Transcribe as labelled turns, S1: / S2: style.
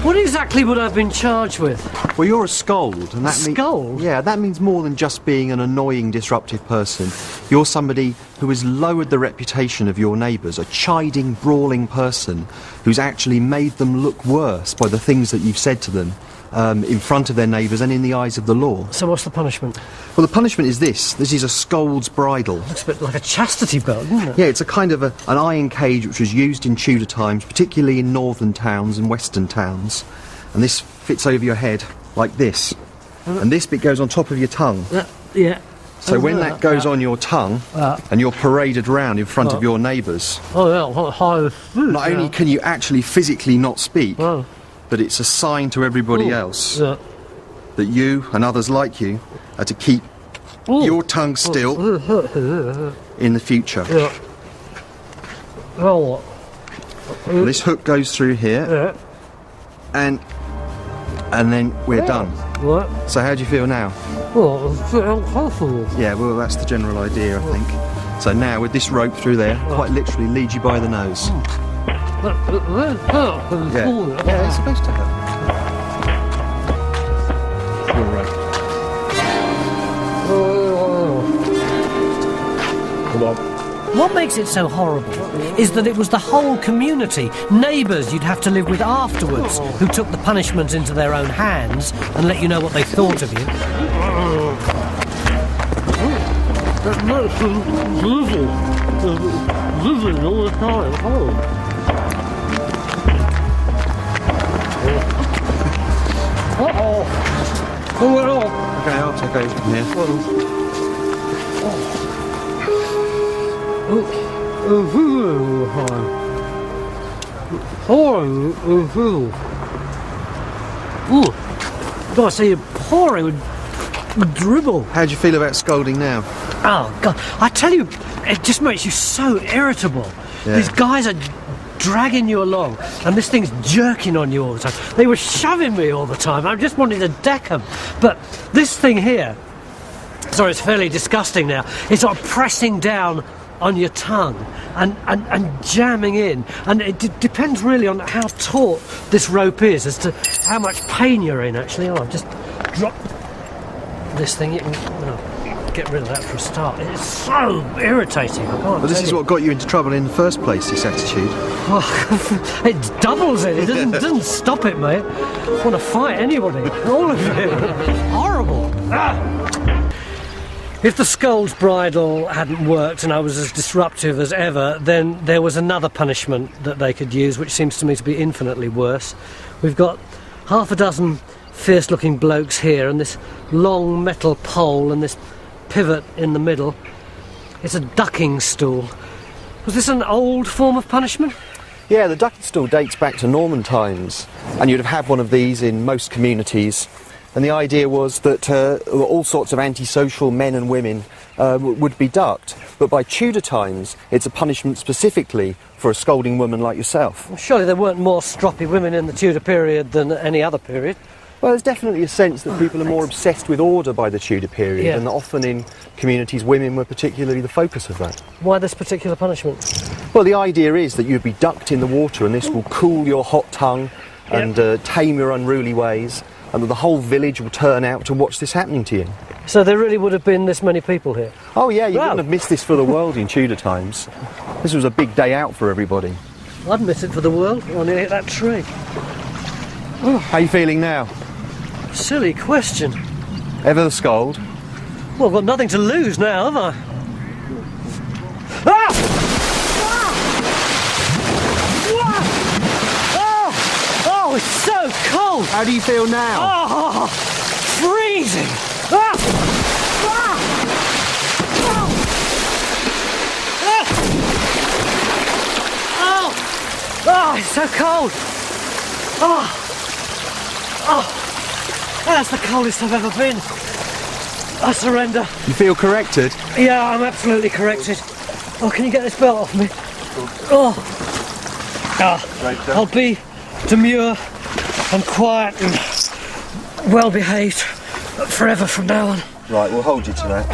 S1: What exactly would I have been charged with?
S2: Well, you're a scold, and that
S1: Scold?
S2: Yeah, that means more than just being an annoying, disruptive person. You're somebody who has lowered the reputation of your neighbours, a chiding, brawling person who's actually made them look worse by the things that you've said to them in front of their neighbours and in the eyes of the law.
S1: So what's the punishment?
S2: Well, the punishment is this. This is a scold's bridle.
S1: Looks a bit like a chastity belt, doesn't it?
S2: Yeah, it's a kind of an iron cage which was used in Tudor times, particularly in northern towns and western towns. And this fits over your head like this. And this bit goes on top of your tongue.
S1: Yeah.
S2: So when that goes on your tongue and you're paraded round in front of your neighbours, not only can you actually physically not speak, but it's a sign to everybody else that you and others like you are to keep your tongue still in the future. This hook goes through here, and then we're done. So how do you feel now?
S1: Oh, it's uncomfortable.
S2: Yeah, well, that's the general idea, I think. So now, with this rope through there, quite literally leads you by the nose. Yeah, it's supposed to hurt. You're right. Come on.
S1: What makes it so horrible is that it was the whole community, neighbours you'd have to live with afterwards, who took the punishment into their own hands and let you know what they thought of you.
S3: That makes him dizzy all the time.
S2: Okay, I'll take over from here.
S1: God, so you're pouring with dribble.
S2: How do you feel about scolding now?
S1: Oh, God, I tell you, it just makes you so irritable.
S2: Yeah.
S1: These guys are dragging you along, and this thing's jerking on you all the time. They were shoving me all the time. I just wanted to deck them. But this thing here, sorry, it's fairly disgusting now. It's sort of pressing down on your tongue and jamming in, and it depends really on how taut this rope is as to how much pain you're in, actually. Oh, I've just dropped this thing. You can get rid of that for a start. It's so irritating. I can't.
S2: Well, this is what got you into trouble in the first place, this attitude.
S1: Well, it doubles it. It doesn't stop it, mate. I want to fight anybody. All of you. Horrible. If the scold's bridle hadn't worked and I was as disruptive as ever, then there was another punishment that they could use, which seems to me to be infinitely worse. We've got half a dozen fierce-looking blokes here, and this long metal pole and this pivot in the middle. It's a ducking stool. Was this an old form of punishment?
S2: Yeah, the ducking stool dates back to Norman times, and you'd have had one of these in most communities. And the idea was that all sorts of antisocial men and women would be ducked. But by Tudor times, it's a punishment specifically for a scolding woman like yourself.
S1: Well, surely there weren't more stroppy women in the Tudor period than any other period.
S2: Well, there's definitely a sense that people are more obsessed with order by the Tudor period, and that often in communities women were particularly the focus of that.
S1: Why this particular punishment?
S2: Well, the idea is that you'd be ducked in the water, and this will cool your hot tongue and tame your unruly ways, and that the whole village will turn out to watch this happening to you.
S1: So there really would have been this many people here?
S2: Oh yeah, you wouldn't have missed this for the world in Tudor times. This was a big day out for everybody.
S1: I'd miss it for the world. I nearly hit that tree.
S2: How are you feeling now?
S1: Silly question.
S2: Ever the scold?
S1: Well, I've got nothing to lose now, have I? Ah! Oh, it's so cold!
S2: How do you feel now?
S1: Oh, freezing! Ah! Ah! Oh! Oh, it's so cold! Oh! Oh! That's the coldest I've ever been. I surrender.
S2: You feel corrected?
S1: Yeah, I'm absolutely corrected. Oh, can you get this belt off me? Oh! I'll be demure and quiet and well behaved forever from now on.
S2: Right, we'll hold you to that.